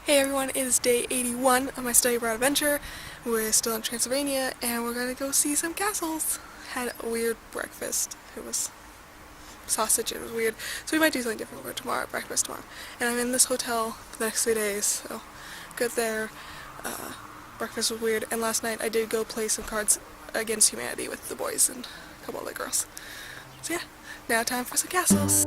Hey everyone, it is day 81 of my study abroad adventure. We're still in Transylvania and we're gonna go see some castles. Had a weird breakfast. It was sausage, it was weird. So we might do something different for breakfast tomorrow. And I'm in this hotel for the next 3 days, so good there. Breakfast was weird, and last night I did go play some Cards Against Humanity with the boys and a couple other girls. So yeah, now time for some castles.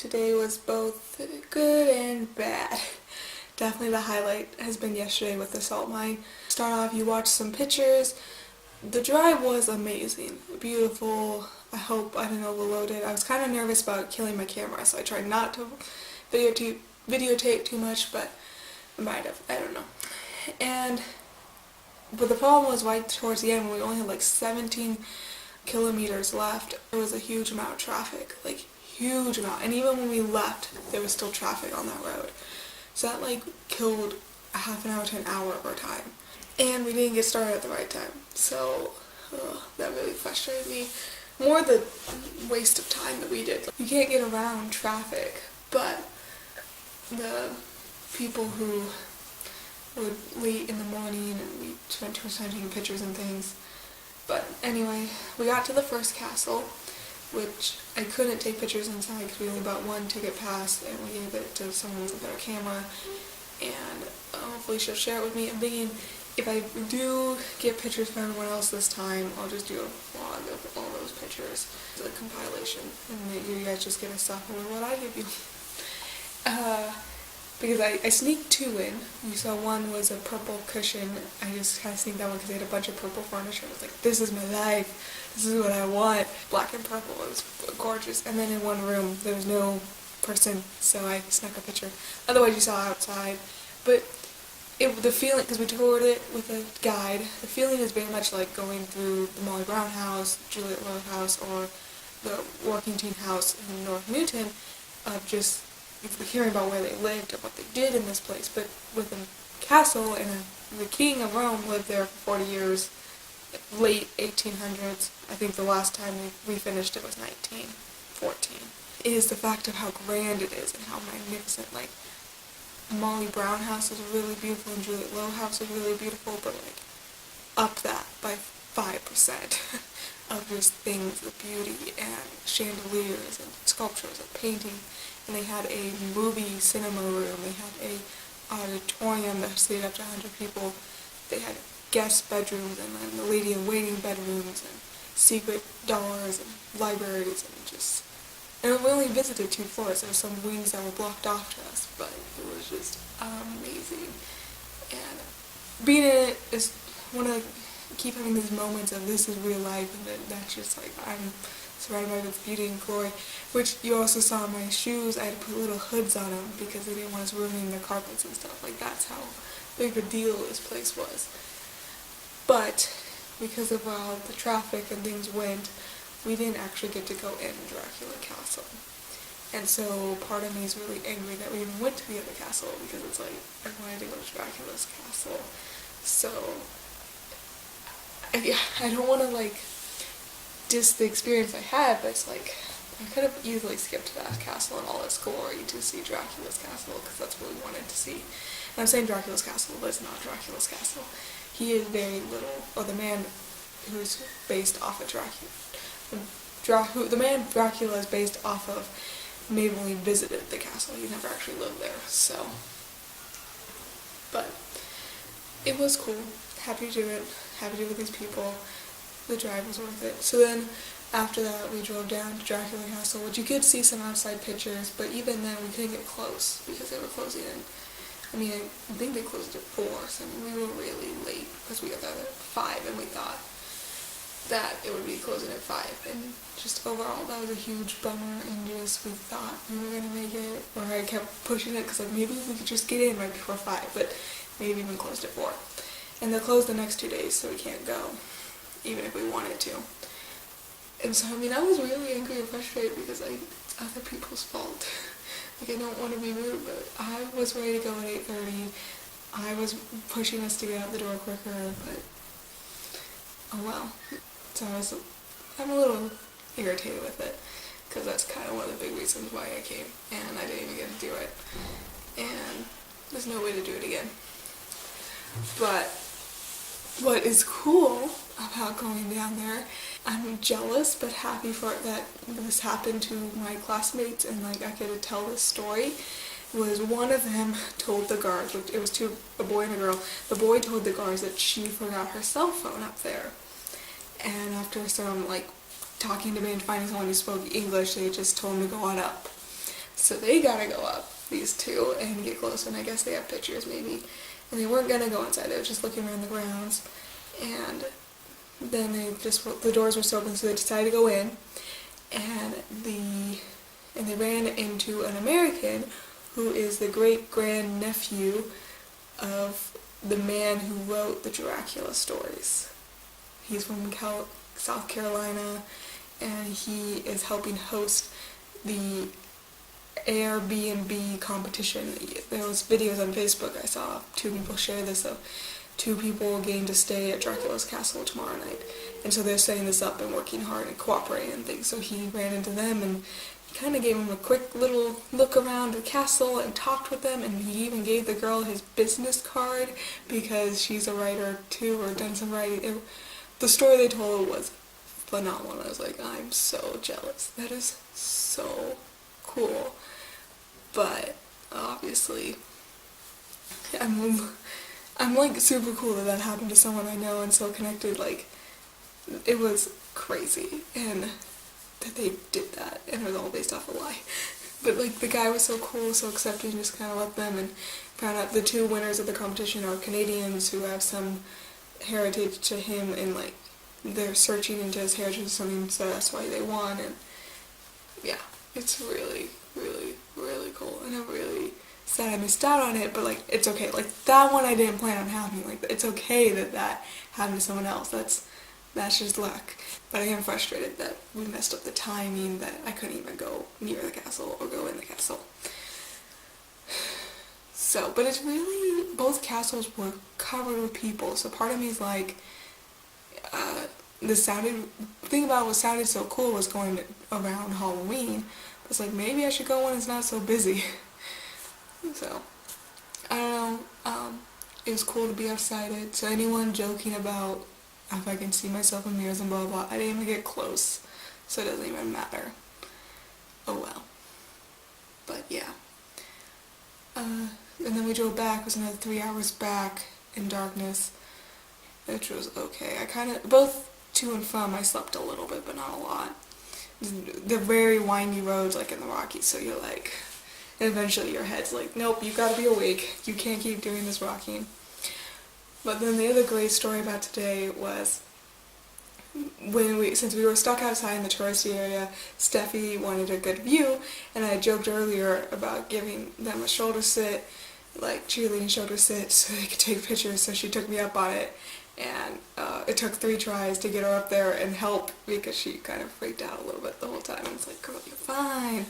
Today was both good and bad. Definitely the highlight has been yesterday with the salt mine. Start off, you watch some pictures. The drive was amazing, beautiful. I didn't overload it. I was kind of nervous about killing my camera, so I tried not to videotape too much, but I might have, I don't know. But the problem was right towards the end when we only had like 17 kilometers left. There was a huge amount of traffic, like huge amount. And even when we left, there was still traffic on that road. So that like killed a half an hour to an hour of our time. And we didn't get started at the right time. So that really frustrated me. More the waste of time that we did. You can't get around traffic, but the people who would wait in the morning and we spent too much time taking pictures and things. But anyway, we got to the first castle, which I couldn't take pictures inside because we only bought one ticket pass and we gave it to someone with a better camera, and hopefully she'll share it with me. I'm thinking if I do get pictures from everyone else this time, I'll just do a vlog of all those pictures, a compilation, and you guys just get a sample of what I give you. Because I sneaked two in. You saw one was a purple cushion. I just kind of sneaked that one because they had a bunch of purple furniture. I was like, this is my life. This is what I want. Black and purple. It was gorgeous. And then in one room, there was no person, so I snuck a picture. Otherwise, you saw outside. But the feeling, because we toured it with a guide, the feeling is very much like going through the Molly Brown house, Juliet Lowe house, or the Working Teen house in North Newton, of just hearing about where they lived and what they did in this place. But with a castle, and the king of Rome lived there for 40 years, late 1800s. I think the last time we finished it was 1914. Is the fact of how grand it is and how magnificent. Like, Molly Brown house is really beautiful and Juliet Lowe house is really beautiful, but like up that by 5% of just things, the beauty and chandeliers and sculptures and painting. And they had a movie cinema room, they had a auditorium that stayed up to 100 people, they had guest bedrooms and then the lady-in-waiting bedrooms and secret doors and libraries and we only visited 2 floors. There were some wings that were blocked off to us, but it was just amazing. And being in it is keep having these moments of this is real life, and that's just like I'm surrounded by this beauty and glory. Which you also saw my shoes. I had to put little hoods on them because they didn't want us ruining the carpets and stuff. Like, that's how big a deal this place was. But because of how the traffic and things went, we didn't actually get to go in Dracula Castle. And so part of me is really angry that we even went to the other castle, because it's like, I wanted to go to Dracula's castle. So I don't want to like diss the experience I had, but it's like I could have easily skipped that castle and all its glory to see Dracula's castle, because that's what we wanted to see. And I'm saying Dracula's castle, but it's not Dracula's castle. He is very little, or the man who's based off of Dracula. The man Dracula is based off of may have only visited the castle. He never actually lived there, so. But it was cool. Happy to do it. Happy to do it with these people. The drive was worth it. So then, after that, we drove down to Dracula Castle, which you could see some outside pictures, but even then we couldn't get close because they were closing in. I mean, I think they closed at 4, so we were really late because we got there at 5, and we thought that it would be closing at 5. And just overall, that was a huge bummer, and just we thought we were going to make it, or I kept pushing it because like maybe we could just get in right before 5, but maybe even closed at 4. And they'll close the next 2 days, so we can't go, even if we wanted to. And so, I mean, I was really angry and frustrated because it's other people's fault. Like, I don't want to be rude, but I was ready to go at 8:30. I was pushing us to get out the door quicker, but oh well. So I'm a little irritated with it, because that's kind of one of the big reasons why I came, and I didn't even get to do it. And there's no way to do it again. But what is cool about going down there, I'm jealous but happy for it that this happened to my classmates and like I get to tell this story, was one of them told the guards, it was a boy and a girl, the boy told the guards that she forgot her cell phone up there. And after some like talking to me and finding someone who spoke English, they just told him to go on up. So they gotta go up, these two, and get closer, and I guess they have pictures maybe. And they weren't gonna go inside, they were just looking around the grounds. And then the doors were still open, so they decided to go in. And they ran into an American who is the great-grand-nephew of the man who wrote the Dracula stories. He's from South Carolina, and he is helping host the Airbnb competition. There was videos on Facebook I saw, 2 people share this of 2 people getting to stay at Dracula's castle tomorrow night. And so they're setting this up and working hard and cooperating and things. So he ran into them and kind of gave him a quick little look around the castle and talked with them, and he even gave the girl his business card because she's a writer too, or done some writing. The story they told was phenomenal. I was like, I'm so jealous. That is so cool. But obviously, I'm like super cool that happened to someone I know and so connected. Like, it was crazy, and that they did that, and it was all based off a lie. But like, the guy was so cool, so accepting, just kind of let them, and found out the 2 winners of the competition are Canadians who have some heritage to him, and like, they're searching into his heritage or something, so that's why they won. And yeah, it's really, really, really cool, and I'm really sad I missed out on it, but like, it's okay. Like, that one I didn't plan on having. Like, it's okay that happened to someone else. That's just luck. But I am frustrated that we messed up the timing, that I couldn't even go near the castle or go in the castle. So, but it's really, both castles were covered with people, so part of me is like, the thing about what sounded so cool was going around Halloween. It's like, maybe I should go when it's not so busy. So, I don't know, it was cool to be outside. So anyone joking about if I can see myself in mirrors and blah blah, I didn't even get close, so it doesn't even matter. Oh well. But yeah. And then we drove back. It was another 3 hours back in darkness, which was okay. Both to and from, I slept a little bit, but not a lot. They're very windy roads, like in the Rockies, so you're like, and eventually your head's like, nope, you gotta be awake. You can't keep doing this rocking. But then the other great story about today was since we were stuck outside in the touristy area, Steffi wanted a good view, and I joked earlier about giving them a shoulder sit, like cheerleading shoulder sit, so they could take pictures, so she took me up on it, and it took 3 tries to get her up there and help, because she kind of freaked out a little bit the whole time, and it's like, girl, you're fine.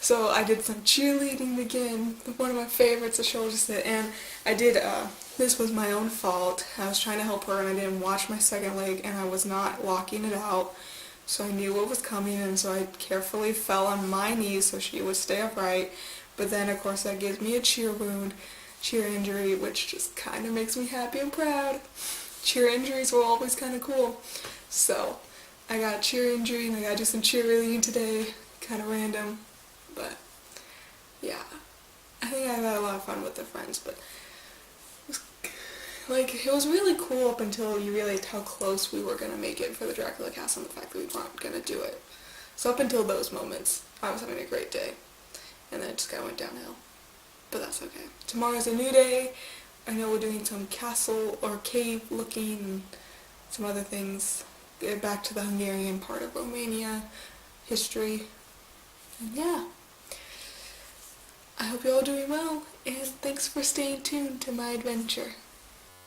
So I did some cheerleading again, one of my favorites, a shoulder sit, and I did, this was my own fault. I was trying to help her and I didn't watch my second leg, and I was not locking it out, so I knew what was coming, and so I carefully fell on my knees so she would stay upright. But then of course that gives me a cheer injury, which just kind of makes me happy and proud. Cheer injuries were always kind of cool. So I got a cheer injury and I gotta do some cheerleading today, kind of random. But yeah, I think I've had a lot of fun with the friends, but it was really cool up until you realized how close we were going to make it for the Dracula castle and the fact that we weren't going to do it. So up until those moments, I was having a great day, and then it just kind of went downhill. But that's okay. Tomorrow's a new day. I know we're doing some castle or cave looking and some other things. Get back to the Hungarian part of Romania history. And yeah. I hope you're all doing well, and thanks for staying tuned to my adventure.